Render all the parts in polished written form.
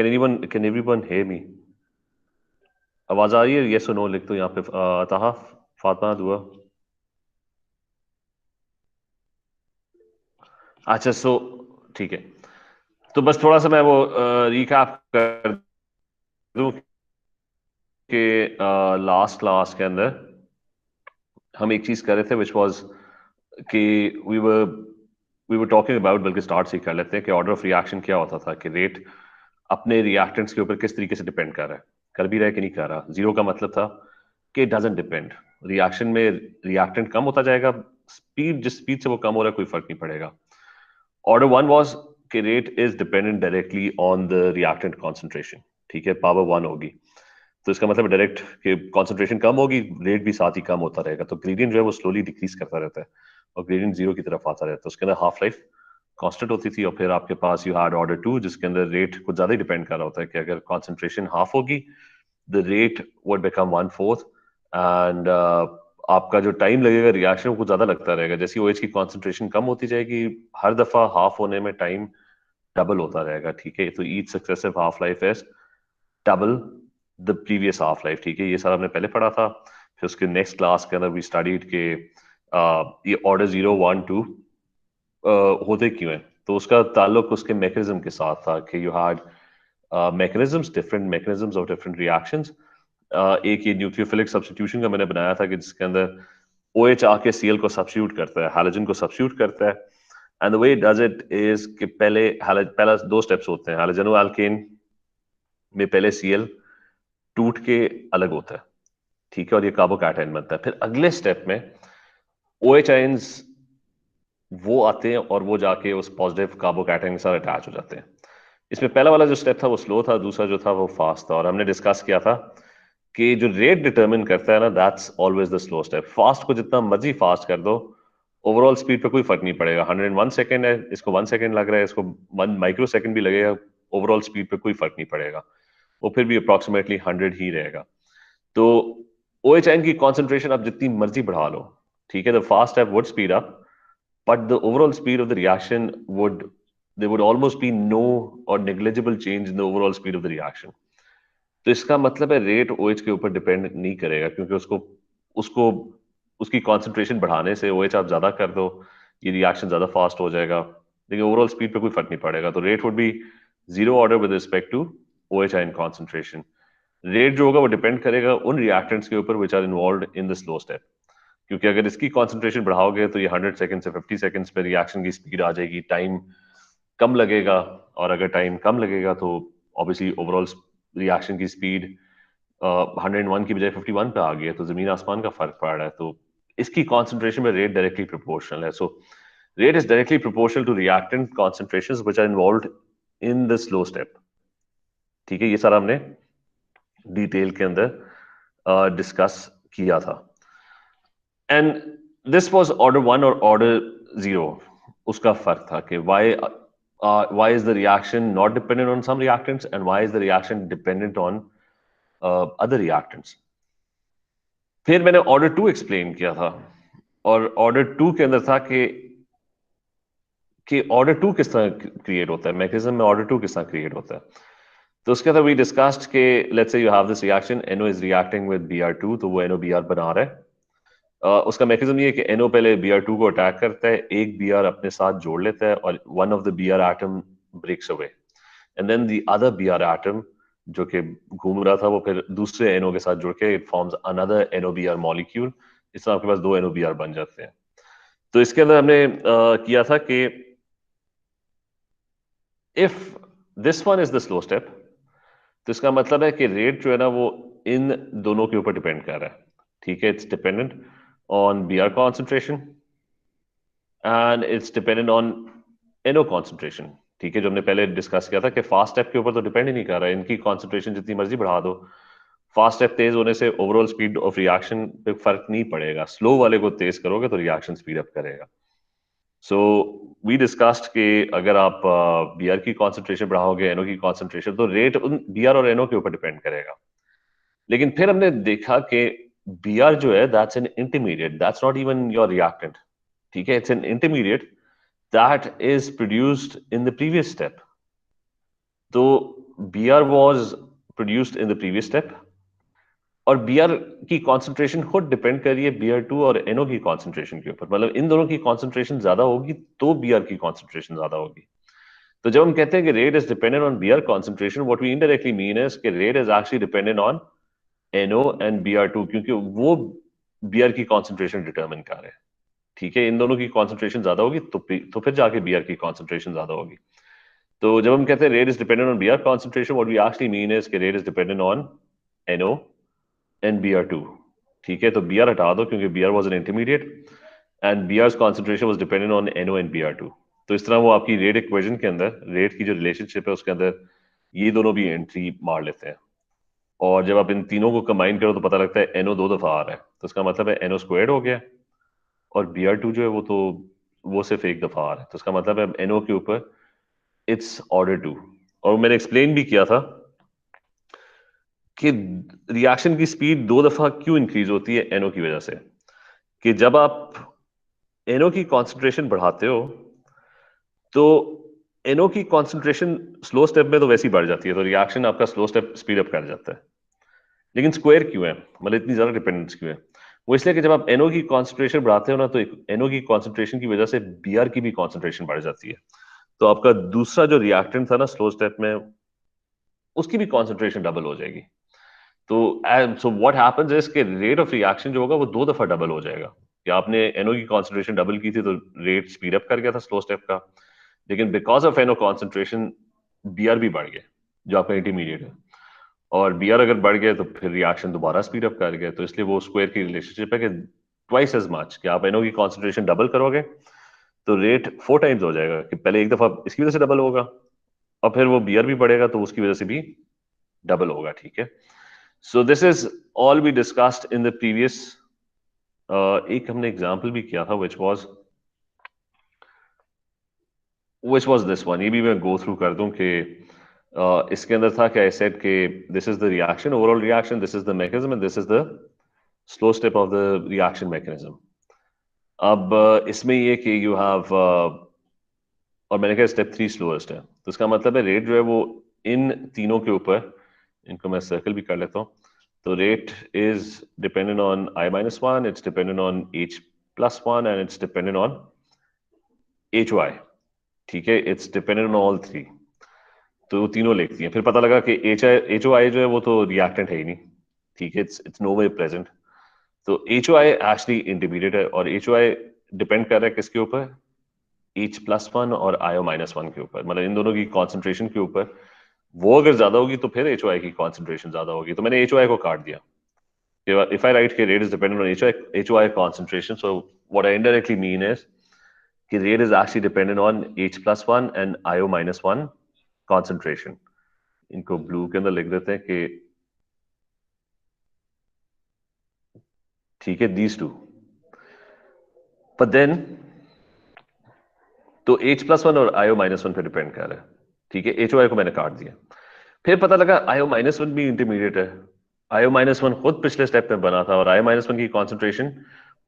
Can everyone hear me? आवाज आ रही है? यस और नो लिख दो यहाँ पे। ताहा, फातिमा, दुआ। अच्छा, सो ठीक है। तो बस थोड़ा सा मैं वो रिकैप कर दूं कि लास्ट क्लास के अंदर हम एक चीज कर रहे थे विच वाज कि वी वर टॉकिंग अबाउट, बल्कि स्टार्ट से ही कर लेते हैं कि ऑर्डर ऑफ रिएक्शन क्या होता था, कि रेट अपने रिएक्टेंट्स के ऊपर किस तरीके से डिपेंड कर रहा है, कर भी रहा है कि नहीं कर रहा। जीरो का मतलब था कि इट डजंट डिपेंड। रिएक्शन में रिएक्टेंट कम होता जाएगा, स्पीड जिस स्पीड से वो कम हो रहा है कोई फर्क नहीं पड़ेगा। ऑर्डर वन वाज कि rate is dependent directly on the reactant concentration. ठीक है, पावर वन होगी तो इसका मतलब डायरेक्ट कि कॉन्सेंट्रेशन कम होगी, रेट भी साथ ही कम होता रहेगा, तो ग्रेडियंट जो है वो स्लोली डिक्रीज करता रहता है और ग्रेडियंट जीरो की तरफ आता रहता है। उसके अंदर हाफ लाइफ कांस्टेंट होती थी। और फिर आपके पास यू हैड ऑर्डर टू जिसके अंदर रेट कुछ ज्यादा ही डिपेंड कर रहा होता है कि अगर कॉन्सेंट्रेशन हाफ होगी the rate would become one fourth. And आपका जो टाइम लगेगा रिएक्शन वो कुछ ज्यादा लगता रहेगा। जैसे OH की कॉन्सेंट्रेशन कम होती जाएगी, हर दफा हाफ होने में टाइम डबल होता रहेगा। ठीक है, तो each successive half life is double the previous half life. ठीक है, ये सारा हमने पहले पढ़ा था। फिर उसके नेक्स्ट क्लास के अंदर वी स्टडीड के ये ऑर्डर जीरो वन टू होते क्यों हैं। तो उसका ताल्लुक उसके मैकेनिज्म के साथ था कि you had mechanisms, different mechanisms of different reactions. एक ये न्यूक्लियोफिलिक सब्स्टिट्यूशन का मैंने बनाया था कि जिसके अंदर OH आके Cl को सब्स्टिट्यूट करता है, हैलोजन को सब्स्टिट्यूट करता है। And the way it does it is कि पहला दो स्टेप्स होते हैं हैलोजनो एल्केन में। पहले Cl टूट के अलग होता है, ठीक है, और ये कार्बोकैटायन बनता है। फिर अगले स्टेप में OH आयंस वो आते हैं और वो जाके उस पॉजिटिव कार्बोकैटायन के साथ अटैच हो जाते हैं। इसमें पहला वाला जो स्टेप था वो स्लो था, दूसरा जो था वो फास्ट था। और हमने डिस्कस किया था कि जो रेट डिटरमिन करता है ना, that's always the slow step. Fast को जितना मर्जी फास्ट कर दो, ओवरऑल स्पीड पे कोई फर्क नहीं पड़ेगा। 101 सेकेंड है, इसको 1 सेकेंड लग रहा है, इसको 1 माइक्रो सेकेंड भी लगेगा, ओवरऑल स्पीड पे कोई फर्क नहीं पड़ेगा, वो फिर भी अप्रोक्सीमेटली 100 ही रहेगा। तो OH की कॉन्सेंट्रेशन आप जितनी मर्जी बढ़ा लो, ठीक है, the fast step would speed up, but the overall speed of the reaction would, there would almost be no or negligible change in the overall speed of the reaction. तो इसका मतलब है रेट OH के ऊपर depend नहीं करेगा, क्योंकि उसको उसको उसकी कॉन्सेंट्रेशन बढ़ाने से OH आप ज्यादा कर दो, ये रिएक्शन ज्यादा फास्ट हो जाएगा, लेकिन ओवरऑल स्पीड पे कोई फर्क नहीं पड़ेगा। तो rate would be zero order with respect to OH ion concentration. Rate जो होगा वो डिपेंड करेगा उन रिएक्टेंट्स के ऊपर which are involve in the slow step, क्योंकि अगर इसकी कॉन्सेंट्रेशन बढ़ाओगे तो ये 100 सेकंड से 50 सेकंड्स पे रिएक्शन की स्पीड आ जाएगी, टाइम कम लगेगा। और अगर टाइम कम लगेगा तो ऑब्वियसली ओवरऑल रिएक्शन की स्पीड 101 की बजाय 51 पे आ गई है, तो जमीन आसमान का फर्क पड़ रहा है। तो इसकी कॉन्सेंट्रेशन में रेट डायरेक्टली प्रोपोर्शनल है। So rate is directly proportional to reactant concentrations which are involved in the slow step. ठीक है, ये सारा हमने डिटेल के अंदर डिस्कस किया था। And this was order one और ऑर्डर जीरो। उसका फर्क था कि why is the reaction not dependent on some reactants and why is the reaction dependent on other reactants। फिर मैंने ऑर्डर टू एक्सप्लेन किया था, और ऑर्डर टू के अंदर था कि ऑर्डर टू किस तरह क्रिएट होता है, मैकेनिज्म में ऑर्डर टू किस तरह क्रिएट होता है। तो उसके अंदर वी डिस्कस्ड के let's say you have this reaction, NO is reacting with Br2, तो वो NOBr बना रहा है। उसका मैकेनिज्म ये है कि NO पहले Br2 को अटैक करता है, एक Br अपने साथ जोड़ लेता है और one of the Br atom breaks away, and then the other Br atom जो कि घूम रहा था वो फिर दूसरे NO के साथ जुड़ के it forms another NOBr molecule. इस तरह आपके पास दो NOBr बन जाते हैं। तो इसके अंदर हमने किया था कि if this one is the slow step, तो इसका मतलब है कि रेट जो है ना वो इन दोनों के ऊपर डिपेंड कर रहा है। ठीक है, it's dependent on Br concentration and it's dependent on NO concentration. ठीक है, जो हमने पहले डिस्कस किया था कि फास्ट स्टेप के ऊपर तो डिपेंड ही नहीं कर रहा है, इनकी कॉन्सेंट्रेशन जितनी मर्जी बढ़ा दो, फास्ट स्टेप तेज होने से ओवरऑल स्पीड ऑफ रिएक्शन पे फर्क नहीं पड़ेगा, स्लो वाले को तेज करोगे तो रिएक्शन स्पीड अप करेगा। सो वी डिस्कस्ड कि अगर आप Br की कॉन्सेंट्रेशन बढ़ाओगे NO की कॉन्सेंट्रेशन, तो रेट उन Br और NO के ऊपर डिपेंड करेगा। लेकिन फिर हमने देखा कि Br जो है that's an intermediate, that's not even your reactant. ठीक है, it's an intermediate that is produced in the previous step। तो B R was produced in the previous step, और बीआर की कॉन्सेंट्रेशन खुद डिपेंड कर रही है बीआर टू और एनओ की कॉन्सेंट्रेशन के ऊपर, मतलब इन दोनों की कॉन्सेंट्रेशन ज्यादा होगी तो बीआर की कॉन्सेंट्रेशन ज्यादा होगी। तो जब हम कहते हैं कि rate is dependent on BR concentration, what we indirectly mean is कि rate is actually dependent on NO and BR two, क्योंकि वो बीआर की कॉन्सेंट्रेशन डिटर्मिन कर रहे हैं। ठीक है, इन दोनों की कॉन्सेंट्रेशन ज्यादा होगी तो फिर जाके बीआर की कॉन्सेंट्रेशन ज्यादा होगी। तो जब हम कहते हैं rate is dependent on BR concentration, what we actually mean is कि rate is dependent on NO and B R two. ठीक है, तो बी आर हटा दो क्योंकि B R was an intermediate and B R concentration was dependent on NO and B R two. तो इस तरह वो आपकी रेट इक्वेशन के अंदर रेट की जो रिलेशनशिप है उसके अंदर ये दोनों भी एंट्री मार लेते हैं। और जब आप इन तीनों को कंबाइन करो तो पता लगता है एनओ दो दफा आ रहा है, तो इसका मतलब है एनओ स्क्वायर्ड हो गया, और बी आर टू जो है वो सिर्फ एक दफा आ रहा है, तो इसका मतलब है एनओ के ऊपर इट्स ऑर्डर टू। और मैंने एक्सप्लेन भी किया था कि रिएक्शन की स्पीड दो दफा क्यों इंक्रीज होती है एनओ की वजह से, कि जब आप एनओ की कॉन्सेंट्रेशन बढ़ाते हो तो एनओ की कॉन्सेंट्रेशन स्लो स्टेप में तो वैसे ही बढ़ जाती है, तो रिएक्शन आपका स्लो स्टेप स्पीड अप कर जाता है। लेकिन स्क्वायर क्यों है, मतलब इतनी ज्यादा डिपेंडेंस क्यों है? वो इसलिए कि जब आप एनओ की कॉन्सेंट्रेशन बढ़ाते हो ना, तो एनओ की कॉन्सेंट्रेशन की वजह से बीआर की भी कॉन्सेंट्रेशन बढ़ जाती है। तो आपका दूसरा जो रिएक्टेंट था ना स्लो स्टेप में, उसकी भी कॉन्सेंट्रेशन डबल हो जाएगी। तो सो व्हाट हैपेंस इज कि रेट ऑफ रिएक्शन जो होगा वो दो दफा डबल हो जाएगा, कि आपने एनओ की कॉन्सेंट्रेशन डबल की थी तो रेट स्पीड अप कर गया था स्लो स्टेप का, लेकिन because of NO concentration BR भी बढ़ गया जो आपका इंटरमीडिएट है, और बीआर अगर बढ़ गया तो फिर रिएक्शन दोबारा स्पीड अप कर गया। तो इसलिए वो स्क्वायर की रिलेशनशिप है कि ट्वाइस एज मच, कि आप एनओ की कॉन्सेंट्रेशन डबल करोगे तो रेट फोर टाइम्स हो जाएगा, कि पहले एक दफा इसकी वजह से डबल होगा और फिर वो बीआर भी बढ़ेगा तो उसकी वजह से भी डबल होगा। ठीक है, so this is all we discussed in the previous. एक हमने एग्जांपल भी किया था which was this one, ये भी मैं गो थ्रू कर दूं कि इसके अंदर था कि आई सेड कि this is the reaction, overall reaction, this is the mechanism and this is the slow step of the reaction mechanism. अब इसमें ये कि यू हैव और मैंने कहा स्टेप थ्री स्लोएस्ट है, तो इसका मतलब है रेट जो है वो इन तीनों के ऊपर, इनको मैं सर्कल भी कर लेता हूँ, तो rate is dependent on I minus one, it's dependent on H plus one and it's dependent on H Y. ठीक है, it's dependent on all three. तो वो तीनों लिखती हैं, फिर पता लगा कि एच ओ आई जो है वो तो रिएक्टेंट है ही नहीं। ठीक है, it's it's no way present. तो H O I actually intermediate है, और एच ओ आई डिपेंड कर रहा है किसके ऊपर, एच प्लस वन और आईओ माइनस वन के ऊपर, मतलब इन दोनों की कॉन्सेंट्रेशन के ऊपर। वो अगर ज्यादा होगी तो फिर एच ओ आई की कॉन्सेंट्रेशन ज्यादा होगी, तो मैंने एच ओ आई को काट दिया। इफ आई राइट के rate is dependent on H O I concentration, so what I indirectly mean is कि rate is actually dependent on H plus one and IO minus one concentration. इनको blue के अंदर लिख देते हैं कि ठीक है, दीज टू, बट देन तो एच प्लस वन और आईओ माइनस वन पे डिपेंड कर रहा है। ठीक है, एच ओ आई को मैंने काट दिया। फिर पता लगा आईओ माइनस वन भी इंटरमीडिएट है। आईओ माइनस वन खुद पिछले स्टेप में बना था, और आईओ माइनस वन की कॉन्सेंट्रेशन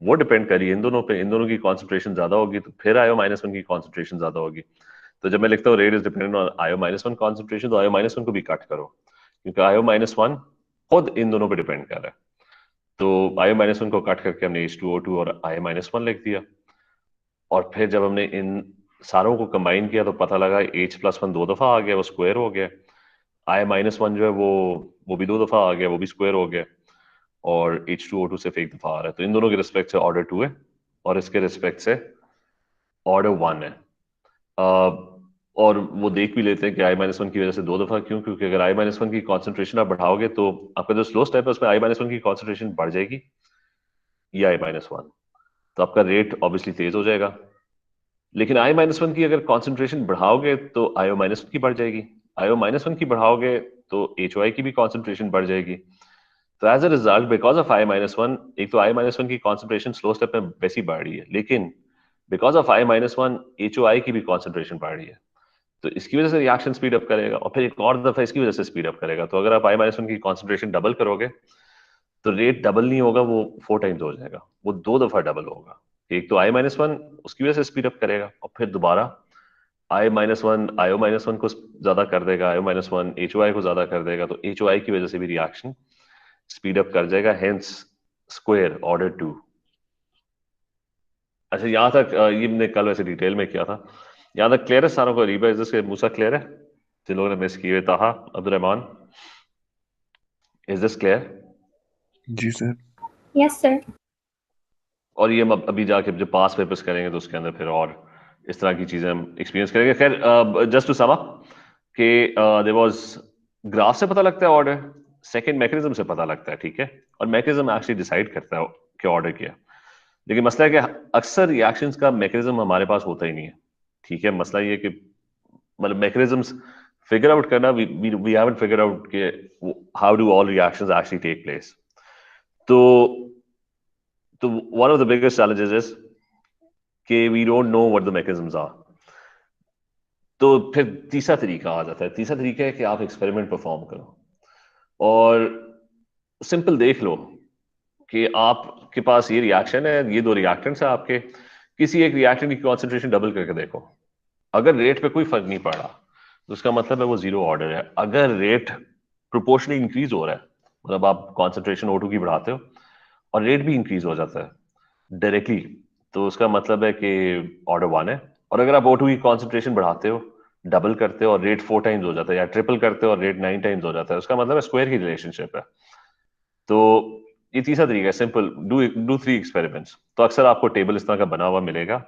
वो डिपेंड करी इन दोनों पे, इन दोनों की कॉन्सेंट्रेशन ज्यादा होगी तो फिर आईओ माइनस वन की कॉन्सेंट्रेशन ज्यादा होगी। तो जब मैं लिखता हूँ rate is dependent on IO minus one concentration, तो आईओ माइनस वन को भी कट करो, क्योंकि आईओ माइनस वन खुद इन दोनों पे डिपेंड कर रहा है। तो आईओ माइनस वन को कट करके हमने एच टू ओ टू और आई माइनस वन लिख दिया। और फिर जब हमने इन सारों को कंबाइन किया तो पता लगा एच प्लस वन दो दफा आ गया, वो स्क्वायर हो गया। आई माइनस वन जो है वो भी दो दफा आ गया, वो भी स्क्वायर हो गया। और एच टू ओ टू सिर्फ एक दफा आ रहा है, तो इन दोनों के रिस्पेक्ट से ऑर्डर टू है और इसके रिस्पेक्ट से ऑर्डर वन है। और वो देख भी लेते हैं कि आई माइनस वन की वजह से दो दफा क्यों, क्योंकि अगर आई माइनस वन की कॉन्सेंट्रेशन आप बढ़ाओगे तो आपका जो स्लो स्टेप है उसमें आई माइनस वन की कॉन्सेंट्रेशन बढ़ जाएगी या आई माइनस वन, तो आपका रेट ऑब्वियसली तेज हो जाएगा। लेकिन आई माइनस वन की अगर कॉन्सेंट्रेशन बढ़ाओगे तो आईओ माइनस वन की बढ़ जाएगी, आईओ माइनस वन की बढ़ाओगे तो एच की भी कॉन्सेंट्रेशन बढ़ जाएगी। तो as a result because of I minus one, एक तो आई माइनस वन की कॉन्सेंट्रेशन स्लो स्टेप में वैसी बढ़ रही है, लेकिन because of I minus one H की भी कॉन्सेंट्रेशन बढ़ रही है, तो इसकी वजह से रिएक्शन स्पीड अप करेगा और फिर एक और दफा इसकी वजह से स्पीड अप करेगा। तो अगर आप आई माइनस वन की कॉन्सेंट्रेशन डबल करोगे तो रेट डबल नहीं होगा, वो फोर टाइम्स हो जाएगा, वो दो दफा डबल होगा। एक तो आई माइनस वन उसकी वजह से स्पीड अप करेगा और फिर दोबारा I-1 IO-1 को ज्यादा कर देगा, IO-1 HOI को ज्यादा कर देगा, तो HOI की वजह से भी रिएक्शन स्पीड अप कर जाएगा, हेंस स्क्वायर ऑर्डर 2। अच्छा, यहाँ तक ये मैंने कल वैसे डिटेल में किया था। यहाँ तक क्लियर है सारों को? Reeba, is this Moosa clear है? जिन लोगों ने मिस किए, Taha, Abdulrahman, is this clear? जी सर। Yes sir. और ये हम अभी जाके जब पास पेपर्स करेंगे तो उसके अंदर फिर और इस तरह की चीजें हम एक्सपीरियंस करेंगे। खैर, जस्ट टू सम अप कि देयर वाज, ग्राफ से पता लगता है ऑर्डर, सेकंड मैकेनिज्म से पता लगता है, ठीक है, और मैकेनिज्म एक्चुअली डिसाइड करता है कि ऑर्डर क्या है। लेकिन मसला है कि अक्सर रिएक्शंस का मैकेनिज्म हमारे पास होता ही नहीं है, ठीक है। मसला ये है कि मतलब मैकेनिज्म्स फिगर आउट करना, वी हैवंट फिगर आउट कि how do all reactions actually take place. तो one of the biggest challenges is कि we don't know what the mechanisms are. तो फिर तीसरा तरीका आ जाता है। तीसरा तरीका है कि आप एक्सपेरिमेंट परफॉर्म करो और सिंपल देख लो कि आपके पास ये रिएक्शन है, ये दो रिएक्टेंट्स है आपके, किसी एक रिएक्टेंट की कॉन्सेंट्रेशन डबल करके देखो। अगर रेट पे कोई फर्क नहीं पड़ा तो उसका मतलब है वो जीरो ऑर्डर है। अगर रेट प्रोपोर्शनली इंक्रीज हो रहा है, मतलब आप कॉन्सेंट्रेशन O2 की बढ़ाते हो और रेट भी इंक्रीज हो जाता है डायरेक्टली, तो उसका मतलब है कि ऑर्डर 1 है। और अगर आप O2 की कॉन्सेंट्रेशन बढ़ाते हो, डबल करते हो और रेट 4 टाइम्स हो जाता है, या ट्रिपल करते हो और रेट 9 टाइम्स हो जाता है, उसका मतलब है स्क्वायर की रिलेशनशिप है। तो ये तीसरा तरीका है, सिंपल, डू डू 3 एक्सपेरिमेंट्स। तो अक्सर आपको टेबल इस तरह का बना हुआ मिलेगा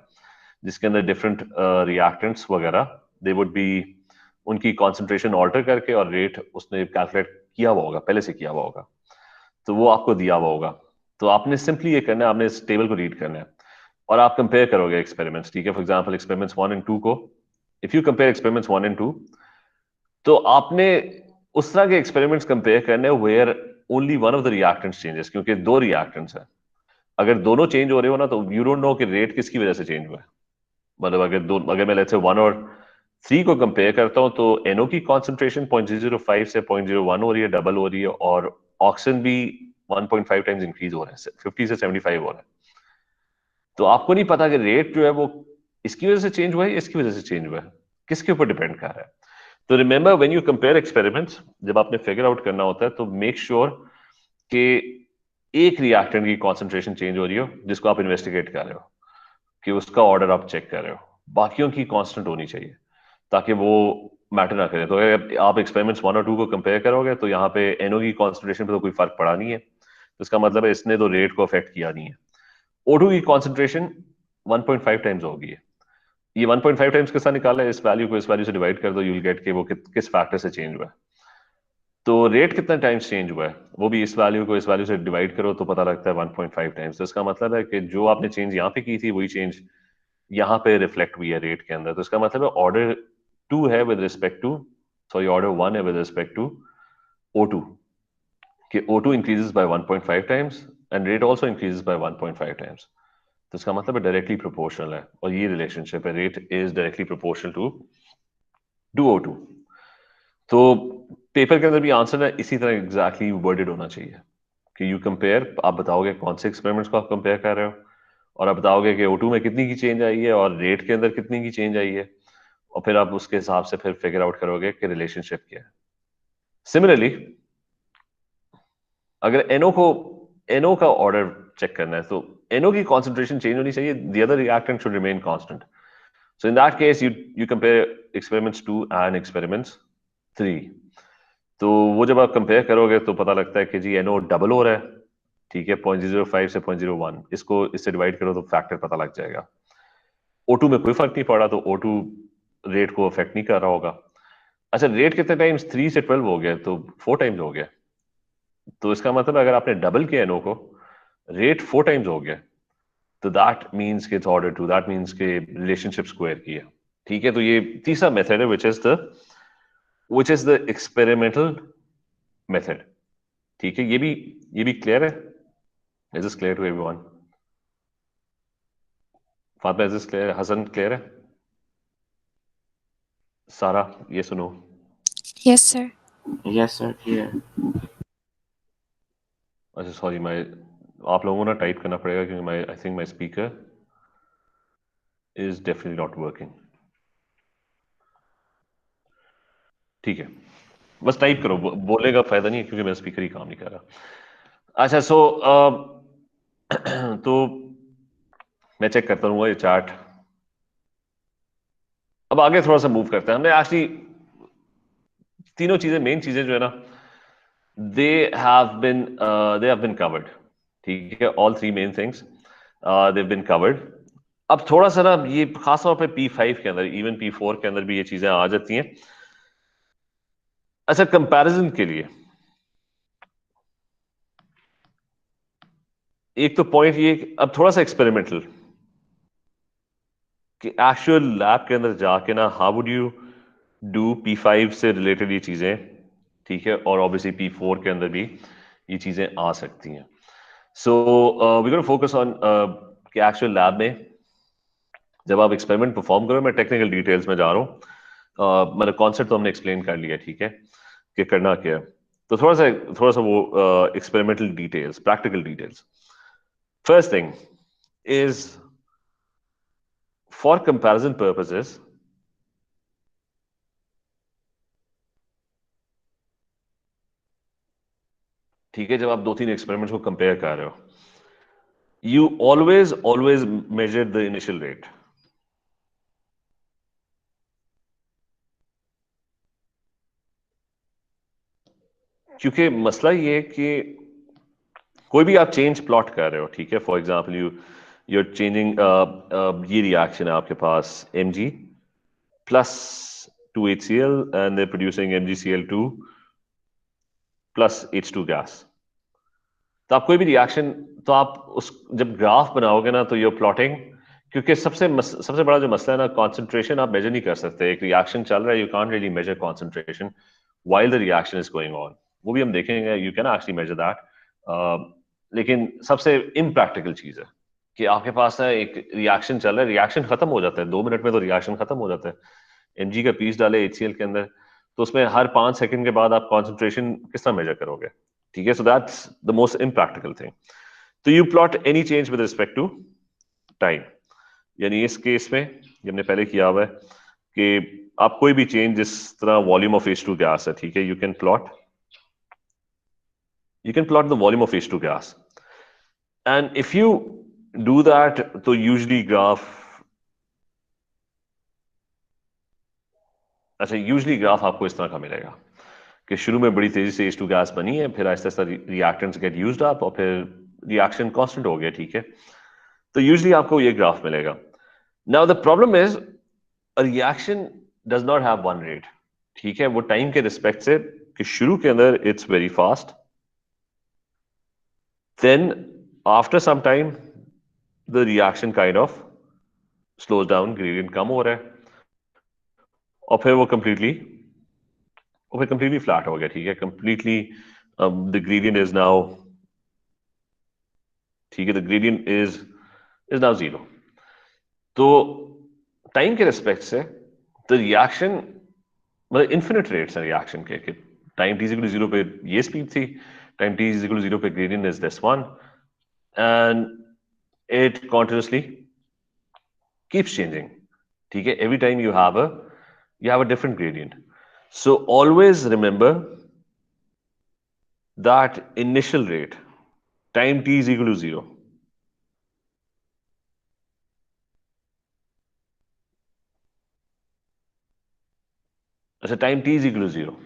जिसके अंदर डिफरेंट रिएक्टेंट्स वगैरह, दे वुड बी, उनकी कॉन्सेंट्रेशन ऑल्टर करके और रेट उसने कैलकुलेट किया हुआ होगा, पहले से किया हुआ होगा, तो वो आपको दिया हुआ होगा। तो आपने सिंपली ये करना है, आपने इस टेबल को रीड करना है और आप कंपेयर करोगे एक्सपेरिमेंट्स, ठीक है। फॉर एग्जांपल एक्सपेरिमेंट्स 1 एंड 2 को, if you compare experiments 1 and 2, तो आपने उस तरह के एक्सपेरिमेंट्स कंपेयर करने where only one of the reactants changes, क्योंकि दो रिएक्टेंट्स हैं। अगर दोनों चेंज हो रहे हो ना, तो यू डोंट नो कि रेट किसकी वजह से चेंज हुआ है। मतलब अगर मैं लेट्स से 1 और 3 को कंपेयर करता हूं, तो NO की कॉन्सेंट्रेशन 0.005 से 0.01 हो रही है, डबल हो रही है, और ऑक्सीजन भी 1.5 टाइम्स इंक्रीज हो रहा है, 50 से 75 हो रहा है। तो आपको नहीं पता कि रेट जो है वो इसकी वजह से चेंज हुआ है या इसकी वजह से चेंज हुआ है, किसके ऊपर डिपेंड कर रहा है। तो remember, when you compare experiments, जब आपने फिगर आउट करना होता है, तो मेक श्योर कि एक रिएक्टेंट की कॉन्सेंट्रेशन चेंज हो रही हो जिसको आप इन्वेस्टिगेट कर रहे हो, कि उसका ऑर्डर आप चेक कर रहे हो, बाकियों की कांस्टेंट होनी चाहिए ताकि वो मैटर ना करे। तो अगर आप एक्सपेरिमेंट्स 1 और 2 को कंपेयर करोगे तो यहाँ पे NO की कॉन्सेंट्रेशन पे तो कोई फर्क पड़ा नहीं है, तो इसका मतलब है इसने तो रेट को अफेक्ट किया नहीं है। O2 की कॉन्सेंट्रेशन 1.5 टाइम्स होगी। ये 1.5 टाइम्स के साथ निकाला है, इस वैल्यू को इस वैल्यू से डिवाइड कर दो, यू विल गेट कि वो किस फैक्टर से चेंज हुआ है। तो रेट कितना टाइम्स चेंज हुआ है, वो भी इस वैल्यू को इस वैल्यू से डिवाइड करो तो पता लगता है 1.5 टाइम्स। तो इसका मतलब है कि जो आपने चेंज यहाँ पे की थी वही चेंज यहाँ पे रिफ्लेक्ट हुई है रेट के अंदर। तो इसका मतलब है ऑर्डर 2 है with respect to, sorry, order 1 है विद रिस्पेक्ट टू O2, कि O2 increases by 1.5 times and rate also increases by 1.5 times. तो इसका मतलब है डायरेक्टली प्रोपोर्शनल है, और ये रिलेशनशिप है, rate is directly proportional to O2। तो पेपर के अंदर भी आंसर है इसी तरह एग्जैक्टली वर्डेड होना चाहिए कि यू कंपेयर, आप बताओगे कौन से एक्सपेरिमेंट्स को आप कंपेयर कर रहे हो, और आप बताओगे कि O2 में कितनी की चेंज आई है और रेट के अंदर कितनी की चेंज आई है, और फिर आप उसके हिसाब से फिर फिगर आउट करोगे कि रिलेशनशिप क्या है। सिमिलरली, अगर NO का ऑर्डर चेक करना है, तो NO की कॉन्सेंट्रेशन चेंज होनी चाहिए, the other reactant should remain constant. So in that case you compare experiments 2 and experiments 3। तो वो जब आप कंपेयर करोगे तो पता लगता है कि जी NO डबल हो रहा है, ठीक है, 0.005 से 0.01, इसको इससे डिवाइड करो तो फैक्टर पता लग जाएगा। O2 में कोई फर्क नहीं पड़ा, तो O2 रेट को अफेक्ट नहीं कर रहा होगा। अच्छा, रेट कितने टाइम्स, 3 से 12 हो गया, तो 4 टाइम्स हो गया। तो इसका मतलब अगर आपने डबल किया NO को, रेट 4 टाइम्स हो गया, तो दैट मीन्स कि इट्स ऑर्डर 2, दैट मीन्स के रिलेशनशिप स्क्वायर की है, ठीक है। तो ये तीसरा मेथड है which is the experimental method, ठीक है। ये भी क्लियर है? Is this clear to everyone? Fatima, is this clear? Hasan, clear है? सारा, ये सुनो। Yes, sir. Yes sir, clear. अच्छा सॉरी, मैं, आप लोगों को ना टाइप करना पड़ेगा क्योंकि मैं I think my speaker is definitely not working. ठीक है, बस टाइप करो, बोलने का फायदा नहीं है क्योंकि मेरा स्पीकर ही काम नहीं कर रहा। अच्छा, सो तो मैं चेक करता रहूंगा ये चार्ट। अब आगे थोड़ा सा मूव करते हैं। हमने एक्चुअली तीनों चीजें, मेन चीजें जो है ना, दे हैव बीन कवर्ड। ठीक है, all three main things they have been covered. अब थोड़ा सा ना, ये खासतौर पे P5 के अंदर, इवन P4 के अंदर भी ये चीजें आ जाती हैं। अच्छा, कंपैरिजन के लिए एक तो पॉइंट ये, अब थोड़ा सा एक्सपेरिमेंटल, कि एक्चुअल लैब के अंदर जाके ना, how would you do P5 से रिलेटेड ये चीजें। ठीक है, और ऑब्वियसली P4 के अंदर भी ये चीजें आ सकती हैं। So we gonna focus on कि एक्चुअल लैब में जब आप एक्सपेरिमेंट परफॉर्म करो, मैं टेक्निकल डिटेल्स में जा रहा हूँ। मतलब कॉन्सेप्ट तो हमने एक्सप्लेन कर लिया, ठीक है, कि करना क्या है। तो थोड़ा सा वो experimental details, practical details. First thing is, for comparison purposes, ठीक है, जब आप दो तीन एक्सपेरिमेंट्स को कंपेयर कर रहे हो, you always always measure the initial rate. क्योंकि मसला ये है कि कोई भी आप चेंज प्लॉट कर रहे हो, ठीक है, for example you are changing, ये रिएक्शन है आपके पास Mg plus 2HCl and they're producing MgCl2 plus H2 gas। तो आप कोई भी रिएक्शन, तो आप उस जब ग्राफ बनाओगे ना, तो यूर प्लॉटिंग, क्योंकि सबसे बड़ा जो मसला है ना, कंसंट्रेशन आप मेजर नहीं कर सकते। एक रिएक्शन चल रहा है, you can't really measure concentration while the reaction is going on. वो भी हम देखेंगे, you can actually measure that, लेकिन सबसे इम्प्रैक्टिकल चीज है कि आपके पास ना एक रिएक्शन चल रहा है, रिएक्शन खत्म हो जाता है 2 मिनट में, तो रिएक्शन खत्म हो जाता है। Mg का पीस डाले HCl के अंदर, तो उसमें हर 5 सेकंड के बाद आप कॉन्सेंट्रेशन किस तरह मेजर करोगे? ठीक है, so that's the most impractical thing. तो you plot any change with respect to time. यानी इस केस में ये हमने पहले किया हुआ है कि आप कोई भी चेंज, जिस तरह वॉल्यूम ऑफ H2 गैस है, ठीक है, you can plot the volume of H2 gas, and if you do that, तो यूजली ग्राफ, अच्छा, यूजली ग्राफ आपको इस तरह का मिलेगा कि शुरू में बड़ी तेजी से H2 गैस बनी है, फिर Aahista Aahista reactants get used up, और फिर रिएक्शन कांस्टेंट हो गया, ठीक है। तो यूजली आपको ये ग्राफ मिलेगा। Now the problem is, reaction does not have one rate. ठीक है, वो टाइम के रिस्पेक्ट से, कि शुरू के अंदर it's very fast, then after some time the reaction kind of slows down, gradient कम हो रहा है, और फिर वो कंप्लीटली फ्लैट हो गया, ठीक है, completely the gradient is now, ठीक है, the gradient is now zero. तो टाइम के रिस्पेक्ट से द रिएक्शन, मतलब इन्फिनिट रेट्स हैं रिएक्शन के, कि टाइम t=0 पे ये स्पीड थी, टाइम t=0 पे gradient is this one, and it continuously keeps changing. ठीक है, every time you have a different gradient. So always remember that initial rate, time t=0, so time t=0,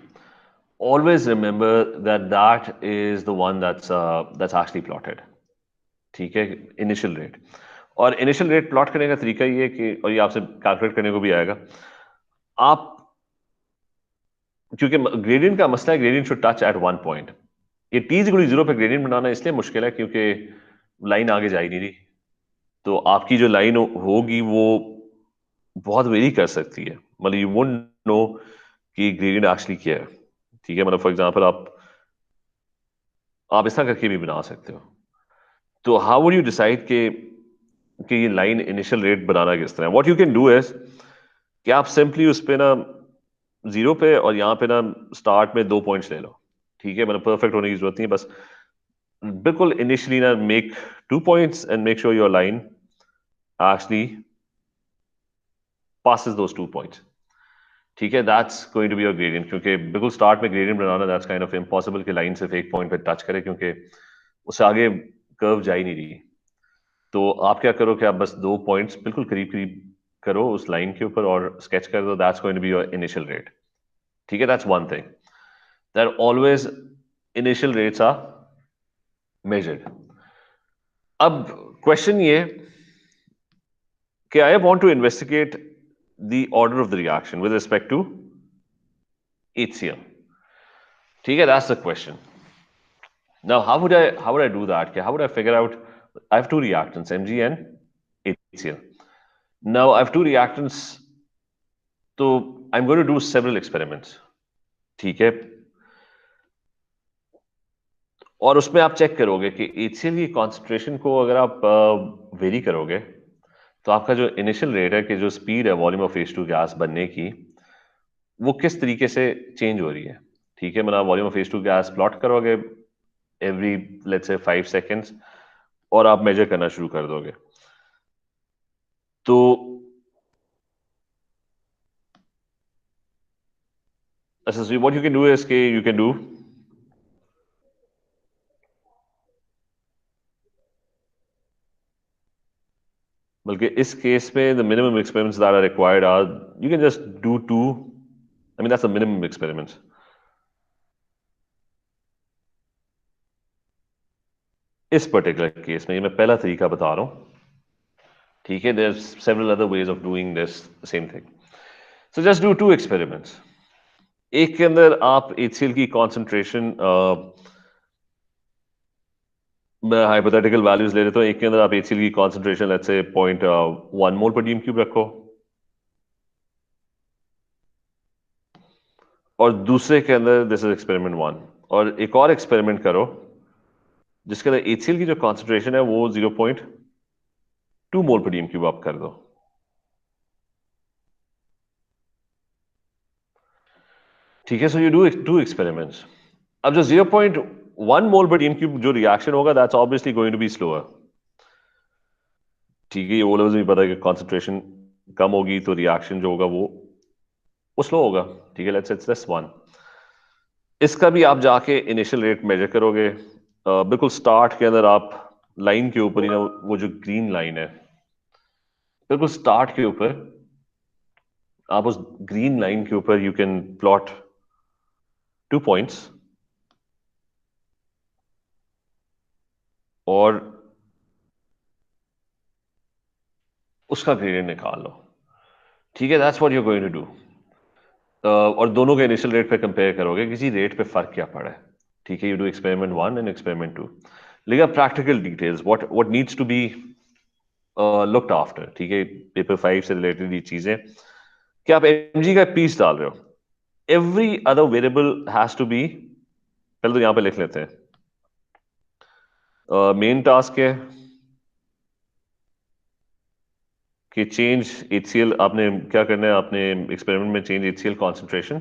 always remember that is the one that's actually plotted। ठीक है, initial rate. और initial rate plot करने का तरीका ये है कि, और ये आपसे कैलकुलेट करने को भी आएगा, आप, क्योंकि ग्रेडियंट का मसला है, gradient should touch eight one point. ये t=0 पे ग्रेडियंट बनाना इसलिए मुश्किल है क्योंकि लाइन आगे जा ही नहीं रही। तो आपकी जो लाइन होगी वो बहुत वेरी कर सकती है, मतलब यू वोंट नो कि ग्रेडियंट एक्चुअली क्या है। ठीक है, मतलब फॉर एग्जांपल आप इस तरह करके भी बना सकते हो। तो हाउ वुड यू डिसाइड कि ये लाइन इनिशियल रेट बनाना किस तरह? What you can do is कि आप सिंपली उस पे ना, जीरो पे और यहाँ पे ना, स्टार्ट में 2 पॉइंट्स ले लो। ठीक है, मतलब परफेक्ट होने की जरूरत नहीं है, बस बिल्कुल इनिशियली ना, make 2 points and make sure your line actually passes those 2 points। ठीक है, that's going to be your gradient, क्योंकि बिल्कुल स्टार्ट में ग्रेडियंट बनाना दैट्स काइंड ऑफ इम्पॉसिबल कि लाइन सिर्फ एक पॉइंट पे टच करे, क्योंकि उससे आगे कर्व जा ही नहीं रही। तो आप क्या करो कि आप बस 2 पॉइंट्स बिल्कुल करीब करीब करो उस लाइन के ऊपर और स्केच कर दो, that's going to be your initial rate. ठीक है, that's one thing, that always initial rates are measured. अब क्वेश्चन ये कि I want to investigate the order of the reaction with respect to HCl। ठीक है, that's the question. Now, how would I do that? How would I figure out? I have two reactants, Mg and HCl. Now I have two reactants, so I'm going to do several experiments. ठीक है, और उसमें आप check करोगे कि HCl की concentration को अगर आप वेरी करोगे तो आपका जो इनिशियल रेट है, कि जो स्पीड है वॉल्यूम ऑफ H2 गैस बनने की, वो किस तरीके से चेंज हो रही है। ठीक है, मतलब volume of H2 gas plot करोगे एवरी लेट्स से 5 सेकेंड्स, और आप मेजर करना शुरू कर दोगे। तो so what you can do is कि you can do बल्कि इस केस में the minimum experiments that are required are, you can just do two. I mean that's the minimum experiments. इस पर्टिकुलर केस में ये मैं पहला तरीका बता रहा हूं। ठीक है, there's several other ways of doing this same thing. So just do two experiments. एक के अंदर आप HCl की कॉन्सेंट्रेशन मैं हाइपोथेटिकल वैल्यूज ले लेता हूं। एक के अंदर आप HCl की कॉन्सेंट्रेशन लेट्स से 0.1 मोल पर डीएम क्यूब रखो, और दूसरे के अंदर दिस इज एक्सपेरिमेंट 1, और एक और एक्सपेरिमेंट करो जिसके अंदर HCl की जो कॉन्सेंट्रेशन है वो 0.2 मोल पर डीएम क्यूब आप कर दो। ठीक है, so you do two experiments. अब जो 0.1 मोल पर डीएम क्यूब जो रिएक्शन होगा that's obviously going to be slower. ठीक है, ये वो भी पता है कि कॉन्सेंट्रेशन कम होगी तो रिएक्शन जो होगा वो स्लो होगा। ठीक है, लेट्स इट्स 1। इसका भी आप जाके इनिशियल रेट मेजर करोगे। बिल्कुल स्टार्ट के अंदर आप लाइन के ऊपर ही ना, वो जो ग्रीन लाइन है बिल्कुल स्टार्ट के ऊपर, आप उस ग्रीन लाइन के ऊपर यू कैन प्लॉट 2 पॉइंट्स, और उसका ग्रेडियंट निकाल लो। ठीक है, that's what you going to do. और दोनों के इनिशियल रेट पे कंपेयर करोगे किसी रेट पे फर्क क्या पड़ा है। ठीक है, you do experiment 1 and experiment 2। लेकिन practical details what needs to be looked after. ठीक है, पेपर 5 से रिलेटेड ये चीजें कि आप mg का पीस डाल रहे हो, every other variable has to be, पहले तो यहां पे लिख लेते हैं। मेन टास्क है कि चेंज HCl, आपने क्या करना है, आपने एक्सपेरिमेंट में change HCl concentration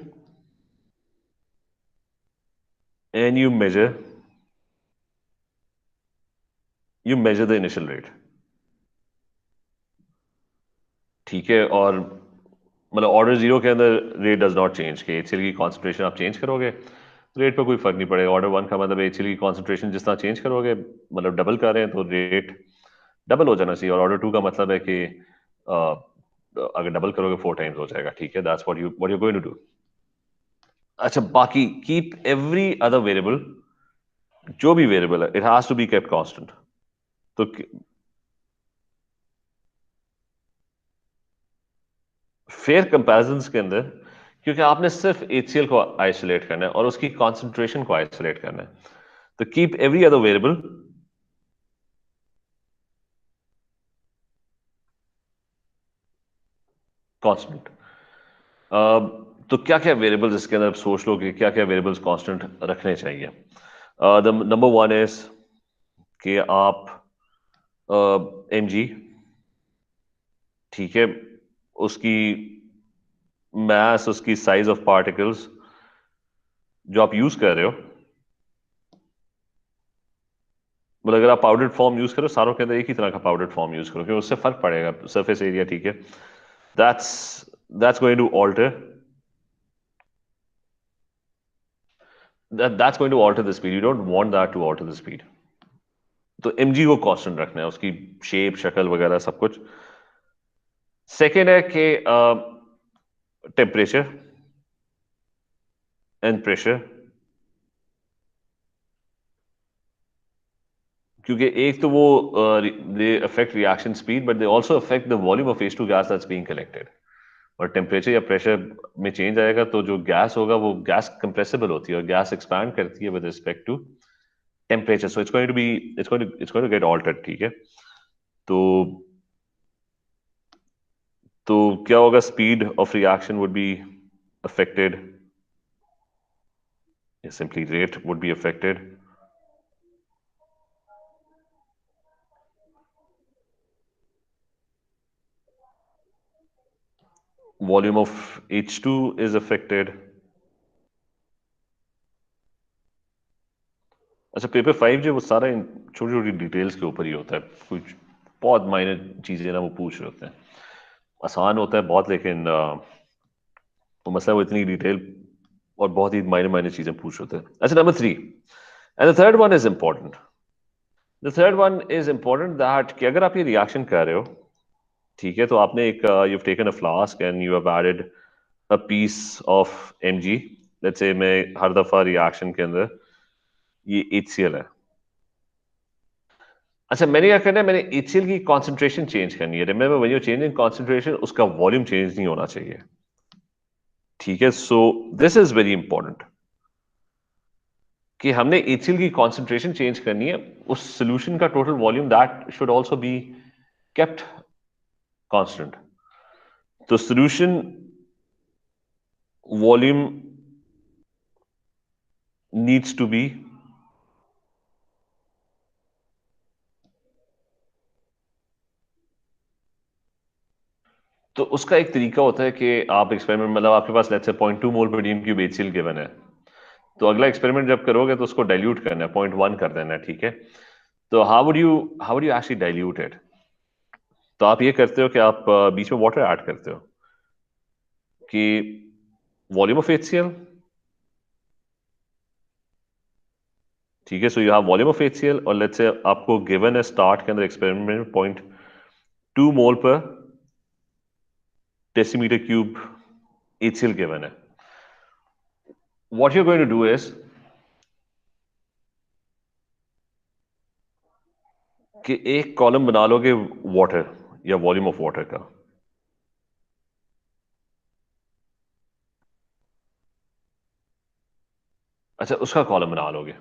and you measure the initial rate. ठीक है, और मतलब ऑर्डर 0 के अंदर रेट डज नॉट चेंज, कि HCl की कॉन्सेंट्रेशन आप चेंज करोगे रेट पर कोई फर्क नहीं पड़ेगा। ऑर्डर 1 का मतलब HCl की कॉन्सेंट्रेशन जिस तरह चेंज करोगे, मतलब डबल कर रहे हैं तो रेट डबल हो जाना चाहिए। और ऑर्डर 2 का मतलब है कि अगर डबल करोगे 4 टाइम्स हो जाएगा। ठीक है, that's what you going to do. अच्छा, बाकी कीप एवरी अदर वेरिएबल, जो भी वेरिएबल है it has to be kept constant. तो फेयर कंपैरिजंस के अंदर, क्योंकि आपने सिर्फ HCl को आइसोलेट करना है और उसकी कॉन्सेंट्रेशन को आइसोलेट करना है, तो keep every other variable constant. तो क्या क्या वेरिएबल्स इसके अंदर सोच लो कि क्या क्या वेरिएबल्स कांस्टेंट रखने चाहिए। द नंबर 1 इज कि आप mg, ठीक है, उसकी मास, उसकी साइज ऑफ पार्टिकल्स जो आप यूज कर रहे हो, मतलब अगर आप पाउडर्ड फॉर्म यूज करो, सारों के अंदर एक ही तरह का पाउडर्ड फॉर्म यूज करो, क्योंकि उससे फर्क पड़ेगा सरफेस एरिया। ठीक है, that's that's going to alter that's going to alter the speed. You don't want that to alter the speed. तो mg को कांस्टेंट रखना है, उसकी शेप शक्ल वगैरह सब कुछ. सेकेंड है कि टेम्परेचर एंड प्रेशर, क्योंकि एक तो वो they affect reaction speed but they also affect the volume of H2 gas that's being collected. और टेम्परेचर या प्रेशर में चेंज आएगा तो जो गैस होगा वो गैस कंप्रेसिबल होती है और गैस एक्सपैंड करती है with respect to temperature. So it's going to get altered. ठीक है, तो तो क्या होगा, speed of reaction would be affected, simply rate would be affected. Volume of H2 is affected. अच्छा, पेपर 5 जो वो सारा छोटी छोटी डिटेल्स के ऊपर ही होता है. कुछ बहुत माइनर चीजें ना वो पूछ रहे होते हैं. आसान होता है बहुत, लेकिन वो मसला वो इतनी डिटेल और बहुत ही माइनर माइनर चीजें पूछ रहे होते हैं. अच्छा, number 3 and the third one is important. The third one is important that कि अगर आप ये रिएक्शन कर रहे हो, ठीक है, तो आपने एक you have taken a flask and you have added a piece of Mg. Let's say मैं हर दफा रिएक्शन के अंदर ये HCl है. अच्छा, मैंने क्या करना है, मैंने HCl की कॉन्सेंट्रेशन चेंज करनी है. Remember when you changing concentration, उसका वॉल्यूम चेंज नहीं होना चाहिए. ठीक है, so this is very important कि हमने HCl की कॉन्सेंट्रेशन चेंज करनी है. उस सोल्यूशन का total volume that should also be kept constant. तो solution volume needs to be तो उसका एक तरीका होता है कि आप एक्सपेरिमेंट, मतलब आपके पास लेट्स से 0.2 मोल पर डीएम क्यूब HCl गिवन है, तो अगला एक्सपेरिमेंट जब करोगे तो उसको डाइल्यूट करना है, 0.1 कर देना है. ठीक है, तो how would you actually dilute it? तो आप ये करते हो कि आप बीच में वाटर ऐड करते हो कि वॉल्यूम ऑफ HCl. ठीक है, so you have volume of HCl और लेट्स से आपको गिवन है स्टार्ट के अंदर एक्सपेरिमेंट में 0.2 मोल पर डेसीमीटर क्यूब HCl गिवन है. What you going to do is कि एक कॉलम बना लोगे वाटर या वॉल्यूम ऑफ वाटर का. अच्छा, उसका कॉलम बना लोगे.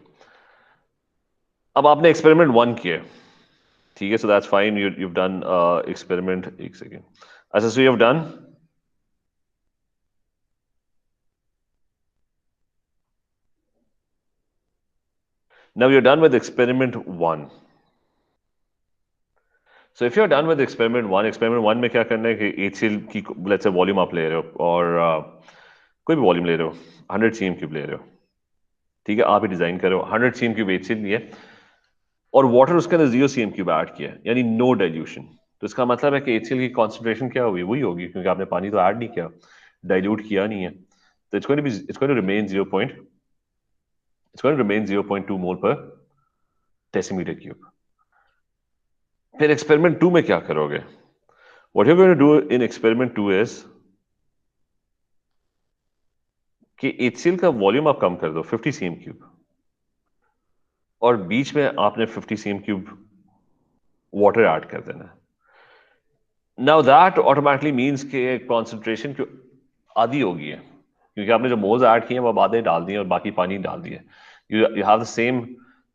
अब आपने एक्सपेरिमेंट 1 किया, ठीक है, so that's fine. you've done experiment, एक सेकेंड. अच्छा, so you have done. Now you're done with experiment 1. So if you're done with experiment 1 में क्या करना है कि HCl की let's say वॉल्यूम आप ले रहे हो और कोई भी वॉल्यूम ले रहे हो, 100 cm क्यूब ले रहे हो. ठीक है, आप ही डिजाइन कर रहे हो, 100 cm क्यूब HCl लिए और वाटर उसके अंदर 0 cm क्यूब ऐड किया, यानी नो डाइल्यूशन. तो इसका मतलब है कि HCl की कॉन्सेंट्रेशन क्या होगी, वही होगी, क्योंकि आपने पानी तो ऐड नहीं किया, डाइल्यूट किया नहीं है. तो it's going to remain 0.2 mole पर डेसीमीटर क्यूब. फिर एक्सपेरिमेंट 2 में क्या करोगे? What you're going to do in experiment 2 is कि HCl का वॉल्यूम आप कम कर दो 50 cm क्यूब और बीच में आपने 50 cm क्यूब वाटर ऐड कर देना है. नाउ दैट ऑटोमेटिकली मींस कि कॉन्सेंट्रेशन की आधी होगी है, क्योंकि आपने जो मोल्स ऐड किए हैं वो आधे डाल दिए और बाकी पानी डाल दिए. You have the same.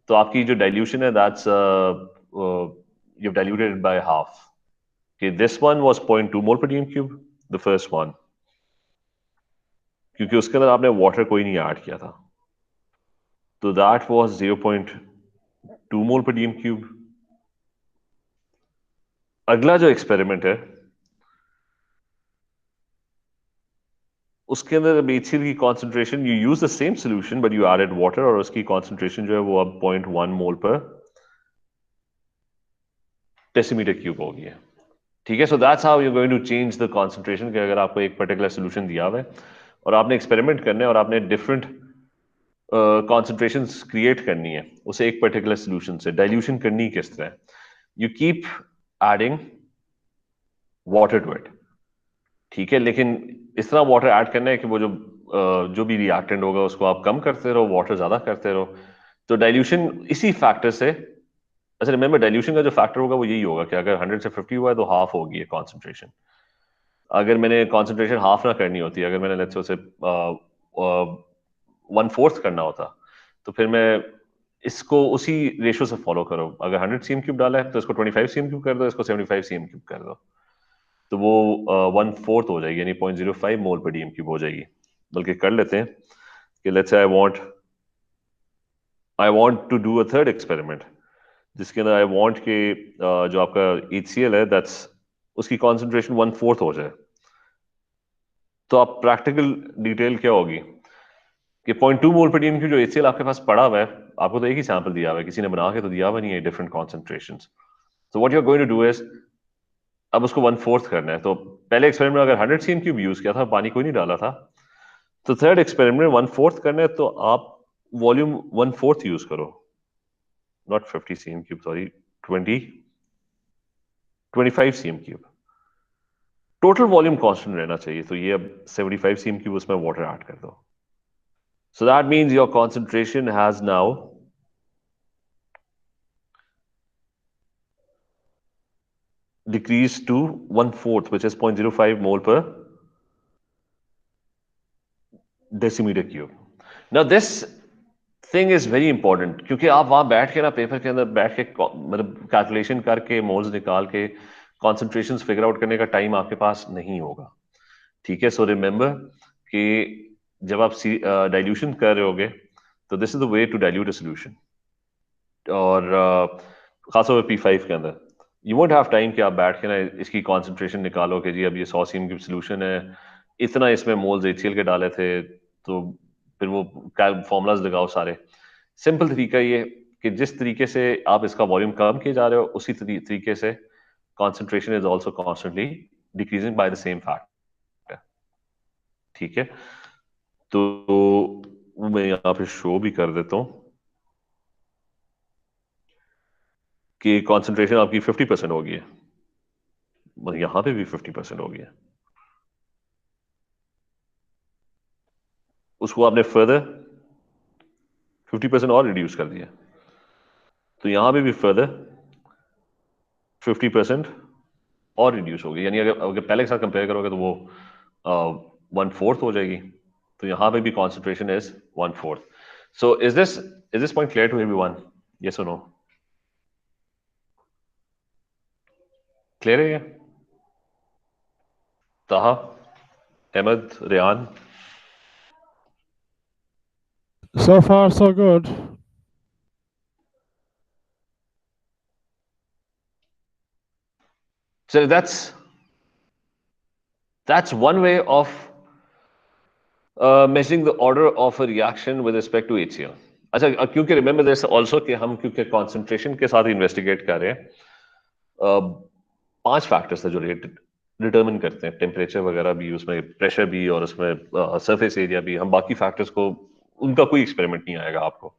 तो आपकी जो डाइल्यूशन है that's you have diluted by half. कि दिस वन वाज 0.2 मोल पर DM cube, the first one, क्योंकि उसके अंदर आपने वाटर कोई नहीं ऐड किया था. तो दैट वाज 0.2 मोल पर डीएम क्यूब. अगला जो एक्सपेरिमेंट है उसके अंदर HCl की concentration, you use the same solution but you added water और उसकी कॉन्सेंट्रेशन जो है वो अब 0.1 मोल पर डेसीमीटर क्यूब हो गई है. ठीक है, so that's how you going to change the concentration. कि अगर आपको एक पर्टिकुलर सोल्यूशन दिया हुआ है और आपने एक्सपेरिमेंट करना है और आपने डिफरेंट कॉन्सेंट्रेशंस क्रिएट करनी है उसे एक पर्टिकुलर सोल्यूशन से, डाइल्यूशन करनी किस तरह, you keep adding water to it, ठीक है, लेकिन इस तरह वाटर ऐड करना है कि वो जो भी रिएक्टेंट होगा उसको आप कम करते रहो, वाटर ज्यादा करते रहो। तो डाइल्यूशन इसी फैक्टर से, अच्छा रिमेंबर डाइल्यूशन का जो फैक्टर होगा वो यही होगा कि अगर 100 से 50 हुआ है तो हाफ होगी है कॉन्सेंट्रेशन। अगर मैंने कॉन्सेंट्रेशन हाफ ना करनी होती, अगर मैंने लेट्स से उसे 1/4 करना होता, तो फिर मैं इसको उसी रेशो से फॉलो करो, अगर 100 सीएम क्यूब डाला है तो इसको 25 सीएम क्यूब कर दो, इसको 75 सीएम क्यूब कर दो, तो वो 1/4 हो जाएगी, यानी 0.05 मोल पर डीएम क्यूब हो जाएगी। बल्कि कर लेते हैं कि let's say I want to do a third experiment, जिसके अंदर आई वांट के जो आपका HCl है दैट्स उसकी कॉन्सेंट्रेशन 1/4 हो जाए। तो आप प्रैक्टिकल डिटेल क्या होगी कि 0.2 मोल पर डीएम क्यूब जो HCl आपके पास पड़ा हुआ है, आपको तो एक ही सैंपल दिया हुआ है, किसी ने बना के तो दिया हुआ नहीं है डिफरेंट कॉन्सेंट्रेशंस। तो what you are going to do is, अब उसको 1/4 करना है। तो पहले एक्सपेरिमेंट में अगर 100 सीएम क्यूब यूज किया था, पानी कोई नहीं डाला था, तो थर्ड एक्सपेरिमेंट में 1/4 करना है तो आप वॉल्यूम 1/4 यूज करो, not 50 CM cube, sorry 25 CM cube. Total volume constant रहना चाहिए, तो ये अब 75 सीएम क्यूब उसमें वाटर ऐड कर दो। So that means your concentration has now decreased to 1/4, which is 0.05 mole per decimeter cube. Now this thing is very important, क्योंकि आप वहां बैठ के ना पेपर के अंदर बैठ के मतलब कैलकुलेशन करके मोल्स निकाल के कॉन्सेंट्रेशन फिगर आउट करने का टाइम आपके पास नहीं होगा, ठीक है। सो रिमेंबर कि जब आप डाइल्यूशन कर रहे होगे तो this is the way to dilute a solution, और खासतौर पर P5 के अंदर यू वोंट हैव टाइम कि आप बैठ के ना इसकी कॉन्सेंट्रेशन निकालो कि जी अब ये 100 सीएम की सोल्यूशन है, इतना इसमें मोल्स HCl के डाले थे, तो फिर वो फॉर्मूलाज लगाओ सारे। सिंपल तरीका ये कि जिस तरीके से आप इसका वॉल्यूम कम किए जा रहे हो, उसी तरीके से concentration is also constantly decreasing by the same factor, ठीक है। तो मैं यहाँ पे शो भी कर देता हूँ कि कॉन्सेंट्रेशन आपकी 50% हो गई है, मतलब यहां पे भी 50% हो गया, उसको आपने फर्दर 50% और रिड्यूस कर दिया, तो यहां पे भी फर्दर 50% और रिड्यूस हो गई, यानी अगर अगर पहले के साथ कंपेयर करोगे तो वो 1/4 हो जाएगी, तो यहां पे भी concentration is 1/4। So is this point clear to everyone? Yes और नो? क्लियर है ये? ताहा, Ahmad, Rehan? So far, so good. So that's one way of measuring the order of a reaction with respect to HCl. अच्छा, क्योंकि remember this also कि हम क्योंकि concentration के साथ इन्वेस्टिगेट कर रहे हैं, 5 फैक्टर्स है जो डिटर्मिन करते हैं, टेम्परेचर वगैरह भी, उसमें प्रेशर भी, और उसमें सरफेस एरिया भी। हम बाकी फैक्टर्स को, उनका कोई एक्सपेरिमेंट नहीं आएगा आपको,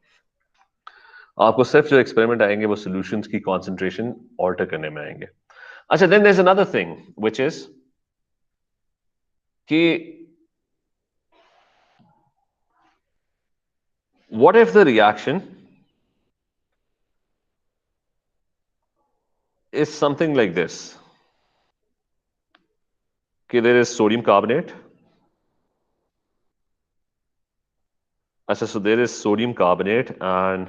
आपको सिर्फ जो एक्सपेरिमेंट आएंगे वो सॉल्यूशंस की कॉन्सेंट्रेशन ऑल्टर करने में आएंगे। अच्छा, then there is another thing which is कि what if the reaction is something like this. Okay, there is sodium carbonate. अच्छा, so there is sodium carbonate and,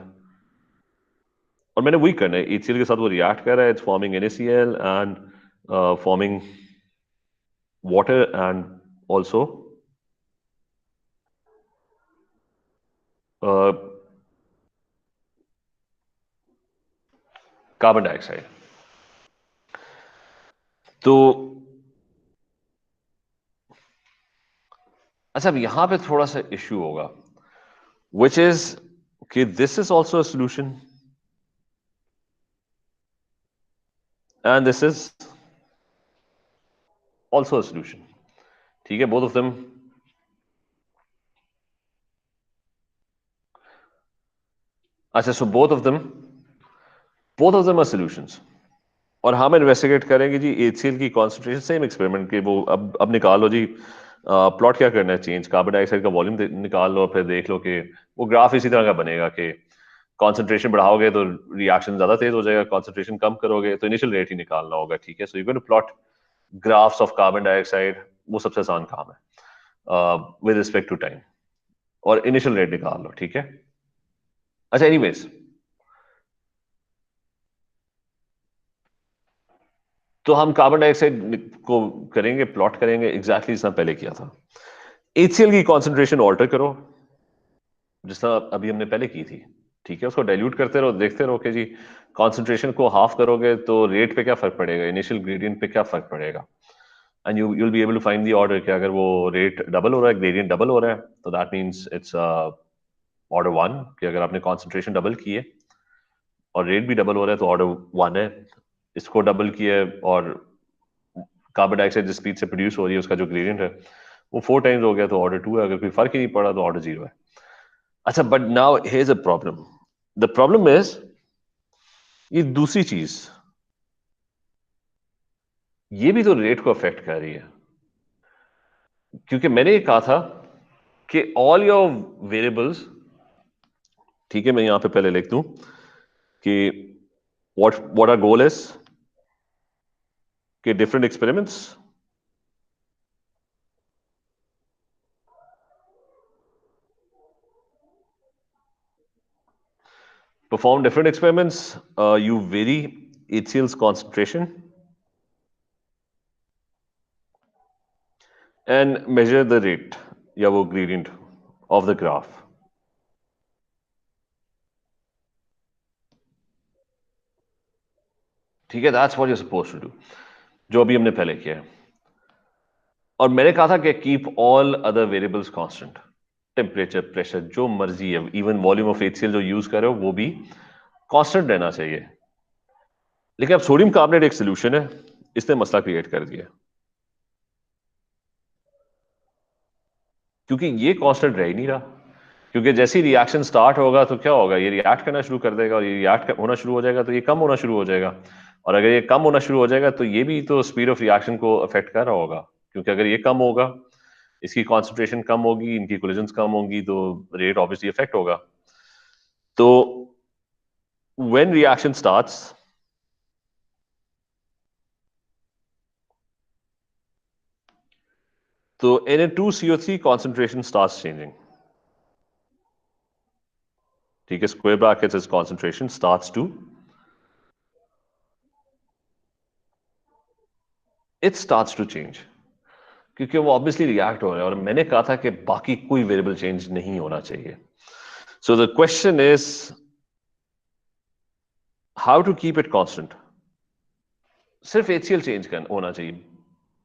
और मैंने वही करना है, HCl के साथ वो रिएक्ट कर रहा है, it's forming NaCl and forming water and also carbon dioxide. तो अच्छा, अब यहां पे थोड़ा सा इश्यू होगा, विच इज कि this is also a solution and this is also a solution, ठीक है, बोथ ऑफ देम अच्छा, so both of them are solutions. और हम इन्वेस्टिगेट करेंगे जी HCl की कॉन्सेंट्रेशन, सेम एक्सपेरिमेंट के वो अब निकाल लो जी। प्लॉट क्या करना है, चेंज कार्बन डाइऑक्साइड का वॉल्यूम निकाल लो, फिर देख लो कि वो ग्राफ इसी तरह का बनेगा कि कॉन्सेंट्रेशन बढ़ाओगे तो रिएक्शन ज्यादा तेज हो जाएगा, कॉन्सेंट्रेशन कम करोगे तो इनिशियल रेट ही निकालना होगा। ठीक है, so you going to plot graphs of carbon dioxide, वो सबसे आसान काम है विद रिस्पेक्ट टू टाइम, और इनिशियल रेट निकाल लो। ठीक है, अच्छा एनीवेज, तो हम कार्बन डाइऑक्साइड को करेंगे, प्लॉट करेंगे एग्जैक्टली जितना पहले किया था। HCl की कॉन्सेंट्रेशन ऑल्टर करो जिस तरह अभी हमने पहले की थी। ठीक है, उसको डाइल्यूट करते रहो, देखते रहो कि जी कॉन्सेंट्रेशन को हाफ करोगे तो रेट पे क्या फर्क पड़ेगा, इनिशियल ग्रेडियंट पे क्या फर्क पड़ेगा। And you will be able to find the order कि अगर वो रेट डबल हो रहा है, ग्रेडियंट डबल हो रहा है, तो that means it's order one. कि अगर आपने कॉन्सेंट्रेशन डबल की है और रेट भी डबल हो रहा है तो ऑर्डर वन है। इसको डबल किया है और कार्बन डाइऑक्साइड जिस स्पीड से प्रोड्यूस हो रही है उसका जो ग्रेडियंट है वो 4 टाइम्स हो गया तो ऑर्डर टू है। अगर कोई फर्क ही नहीं पड़ा तो ऑर्डर जीरो है। अच्छा, but now here is a problem. The problem is ये दूसरी चीज, ये भी तो रेट को अफेक्ट कर रही है। क्योंकि मैंने ये कहा था कि ऑल योर वेरिएबल्स, ठीक है मैं यहां पे पहले लिख दूं कि व्हाट आर गोल इज कि different experiments perform different experiments, you vary HCl's concentration and measure the rate या वो gradient of the graph। ठीक है, that's what you suppose to do, जो अभी हमने पहले किया है। और मैंने कहा था कि keep all other variables constant, temperature, pressure, जो मर्जी है, इवन वॉल्यूम ऑफ HCl जो यूज कर रहे हो वो भी कांस्टेंट रहना चाहिए। लेकिन अब सोडियम कार्बोनेट एक सोल्यूशन है, इसने मसला क्रिएट कर दिया, क्योंकि ये कांस्टेंट रह ही नहीं रहा। क्योंकि जैसे ही रिएक्शन स्टार्ट होगा तो क्या होगा, ये रिएक्ट करना शुरू कर देगा, और ये रिएक्ट होना शुरू हो जाएगा तो ये कम होना शुरू हो जाएगा। और अगर ये कम होना शुरू हो जाएगा तो ये भी तो स्पीड ऑफ रिएक्शन को अफेक्ट कर रहा होगा। क्योंकि अगर ये कम होगा, इसकी कॉन्सेंट्रेशन कम होगी, इनकी कोलिजन्स कम होंगी, तो रेट ऑब्वियसली अफेक्ट होगा। तो व्हेन रिएक्शन स्टार्ट्स, तो Na2CO3 कॉन्सेंट्रेशन स्टार्ट्स चेंजिंग। ठीक है, square brackets is concentration starts to, it starts to change, क्योंकि वो ऑब्वियसली रिएक्ट हो रहा है। और मैंने कहा था कि बाकी कोई वेरिएबल चेंज नहीं होना चाहिए। So the question is how to keep it constant. सिर्फ HCl चेंज होना चाहिए,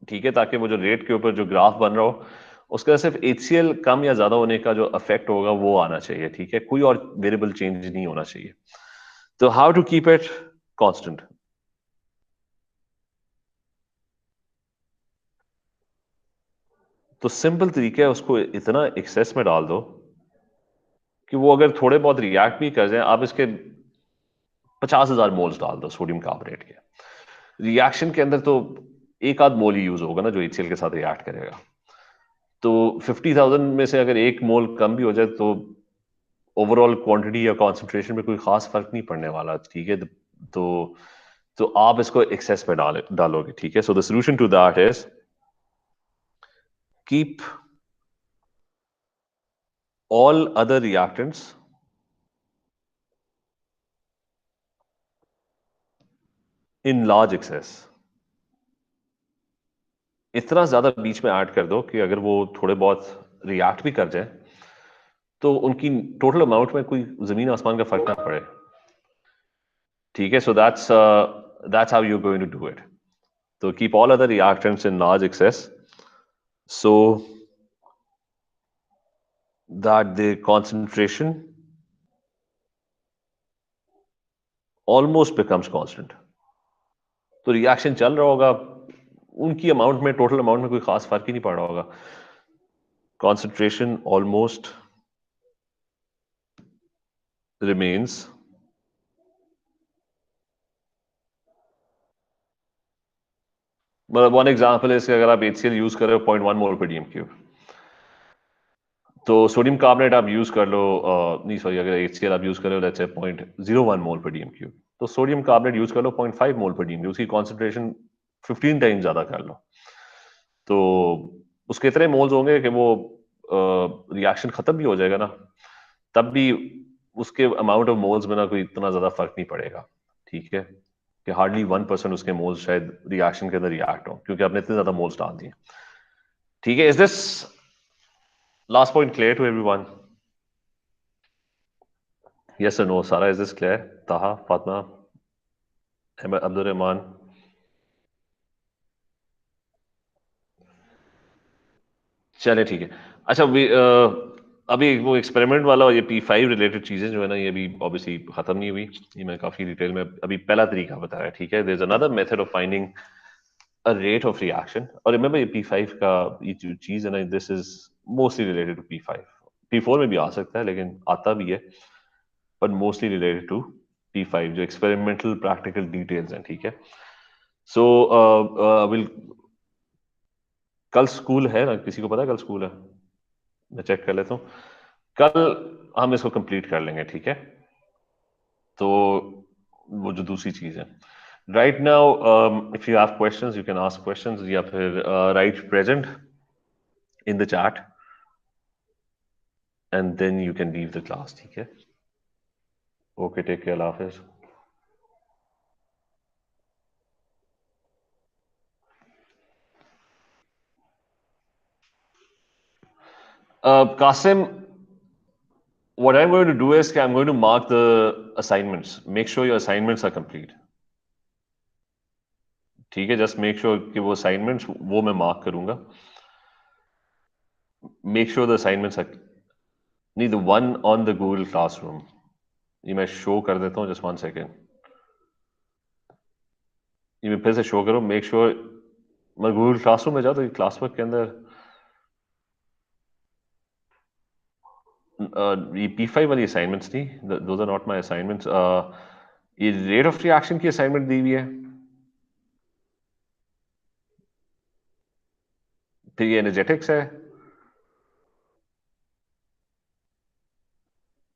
ठीक है, ताकि वो जो रेट के ऊपर जो ग्राफ बन रहा हो उसका सिर्फ HCl कम या ज्यादा होने का जो इफेक्ट होगा वो आना चाहिए। ठीक है, कोई और वेरिएबल चेंज नहीं होना चाहिए। तो how to keep it constant, तो सिंपल तरीका है, उसको इतना एक्सेस में डाल दो कि वो अगर थोड़े बहुत रिएक्ट भी कर जाए, आप इसके 50,000 मोल्स डाल दो सोडियम कार्बोनेट के, रिएक्शन के अंदर तो एक आध मोल ही यूज होगा ना जो HCl के साथ रिएक्ट करेगा। तो 50,000 में से अगर एक मोल कम भी हो जाए तो ओवरऑल क्वांटिटी या कॉन्सेंट्रेशन में कोई खास फर्क नहीं पड़ने वाला। ठीक है, तो तो आप इसको एक्सेस में डालोगे। ठीक है, so the solution to that is keep all other reactants in large excess. इतना ज्यादा बीच में ऐड कर दो कि अगर वो थोड़े बहुत रिएक्ट भी कर जाए तो उनकी टोटल अमाउंट में कोई जमीन आसमान का फर्क ना पड़े। ठीक है, so that's how you going to do it. तो keep all other reactants in large excess so that the concentration almost becomes constant। तो रिएक्शन चल रहा होगा, उनकी अमाउंट में, टोटल अमाउंट में कोई खास फर्क ही नहीं पड़ रहा होगा। कॉन्सेंट्रेशन ऑलमोस्ट remains मतलब वन एग्जाम्पल है इसके, अगर आप HCl यूज कर रहे हो 0.1 मोल per dm क्यूब, तो सोडियम कार्बोनेट आप यूज कर लो नहीं सॉरी, अगर HCl आप यूज कर रहे हो let's say 0.01 mole per dm cube, तो सोडियम कार्बोनेट यूज कर लो 0.5 मोल per dm क्यूब, उसकी कॉन्सेंट्रेशन 15 टाइम ज्यादा कर लो, तो उसके इतने मोल्स होंगे कि वो रिएक्शन खत्म भी हो जाएगा ना, तब भी उसके अमाउंट ऑफ मोल्स में ना कोई इतना ज्यादा फर्क नहीं पड़ेगा, ठीक है, कि हार्डली 1% उसके मोल्स शायद रिएक्शन के अंदर रिएक्ट हो, क्योंकि आपने इतने ज्यादा मोल्स डाल दिए, ठीक है। Is this last point clear to everyone? Yes और no? Sara, is this clear? Taha, Fatima, Abdul Rahman? चले ठीक है। अच्छा अभी वो एक्सपेरिमेंट वाला और ये P5 रिलेटेड चीजें जो है ना, ये अभी ऑब्वियसली खत्म नहीं हुई, ये मैं काफी डिटेल में अभी पहला तरीका बताया, ठीक है। There is another method of finding a rate of reaction, और रिमेंबर ये P5 का ये जो चीज है ना, this is mostly related to P5, P4 में भी आ सकता है लेकिन आता भी है, but mostly related to P5 जो एक्सपेरिमेंटल प्रैक्टिकल डिटेल्स हैं, ठीक है। सो विल कल स्कूल है ना, किसी को पता है कल स्कूल है? मैं चेक कर लेता हूँ, कल हम इसको कंप्लीट कर लेंगे, ठीक है। तो वो जो दूसरी चीज है, right now if you have questions you can ask questions, या फिर write present in the chat and then you can leave the class, ठीक है। ओके, टेक केयर, अल्लाह हाफिज। Qasim, what I'm going to do is I'm going to mark the assignments, make sure your assignments are complete, ठीक है। Just make sure कि वो assignments वो मैं मार्क करूंगा, make sure the assignments are, नहीं, the one on the Google classroom, ये मैं शो कर देता हूँ, जस्ट 1 सेकेंड, ये मैं फिर से शो करो, मेक श्योर मैं गूगल क्लासरूम में जाओ तो क्लास वर्क के अंदर ये P5 वाली असाइनमेंट्स थी, those are not my assignments. ये रेट ऑफ रिएक्शन की असाइनमेंट दी हुई है, फिर ये एनर्जेटिक्स है,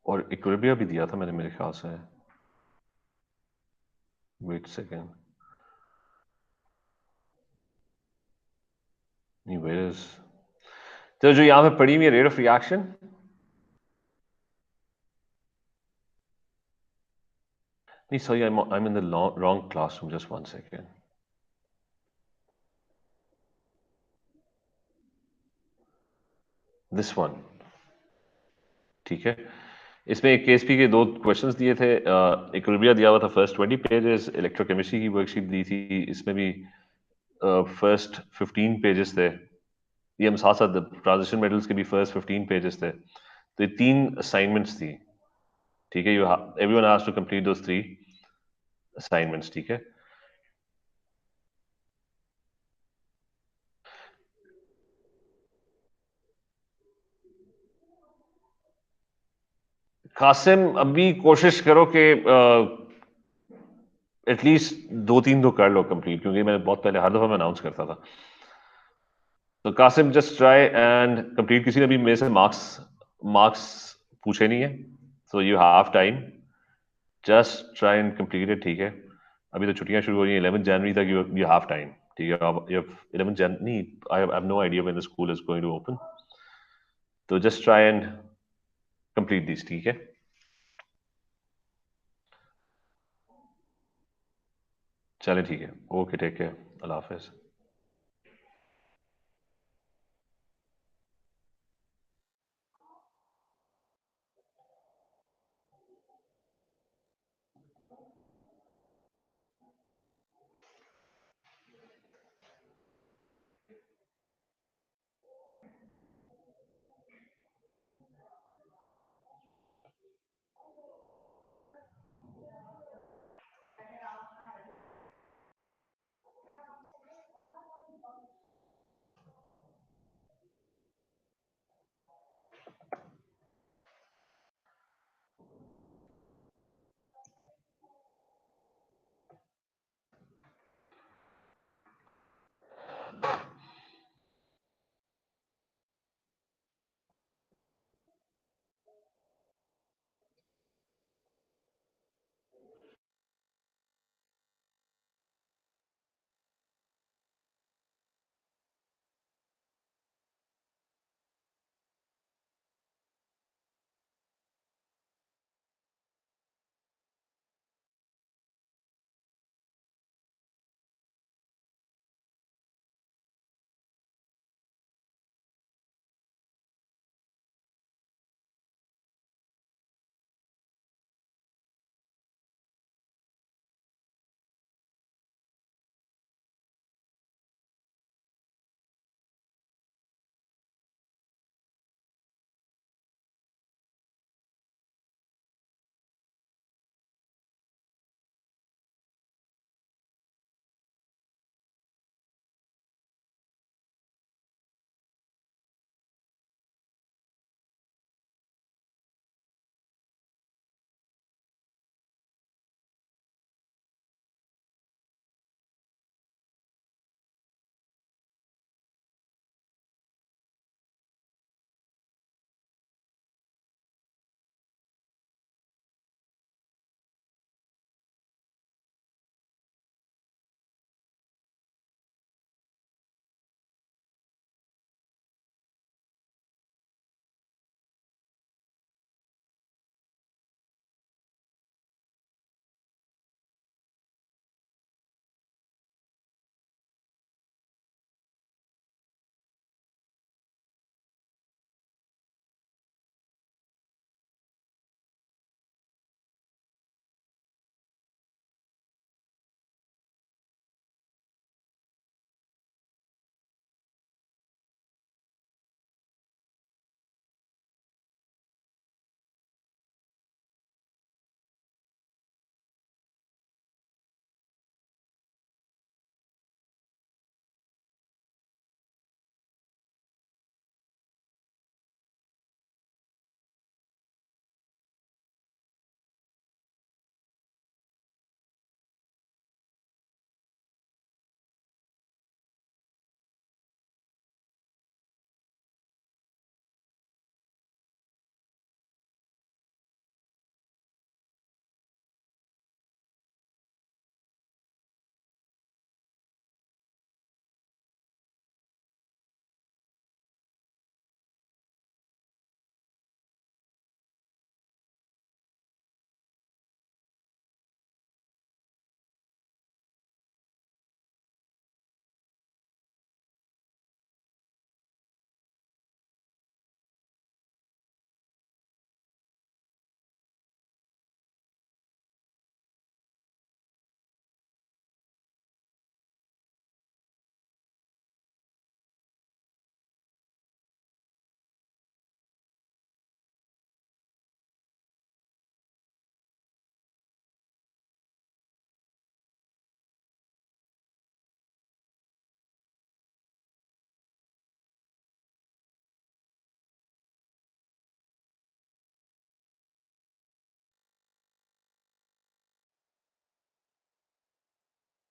और इक्विलिब्रियम भी दिया था मैंने मेरे ख्याल से, वेट सेकेंड, नहीं वेयर इज, तो जो यहाँ पे पड़ी हुई है रेट ऑफ रिएक्शन, नहीं sorry, I am in the wrong classroom, just 1 second, this one, ठीक है। इसमें एक केएसपी के दो क्वेश्चंस दिए थे, इक्विलिब्रियम दिया हुआ था फर्स्ट 20 पेजेस, इलेक्ट्रोकेमिस्ट्री की वर्कशीट दी थी, इसमें भी फर्स्ट 15 पेजेस थे, ये हम साथ साथ ट्रांजिशन मेटल्स के भी फर्स्ट 15 पेजेस थे, तो ये 3 असाइनमेंट्स थी, ठीक है। You everyone has to complete those 3 assignments, ठीक है। कासिम, अभी कोशिश करो कि एटलीस्ट 2-3 तो कर लो कंप्लीट, क्योंकि मैं बहुत पहले हर दफा मैं अनाउंस करता था, तो Qasim just try and complete. किसी ने भी मेरे से मार्क्स मार्क्स पूछे नहीं है, so you have time, just try and complete it, ठीक है। अभी तो छुट्टियां शुरू हो रही हैं, 11 जनवरी तक यू यू हैव टाइम, ठीक है। अब यू 11 जन नहीं, I have no idea when the school is going to open, तो just try and complete this, ठीक है। चले ठीक है, ओके, टेक केयर, अल्लाह हाफिज।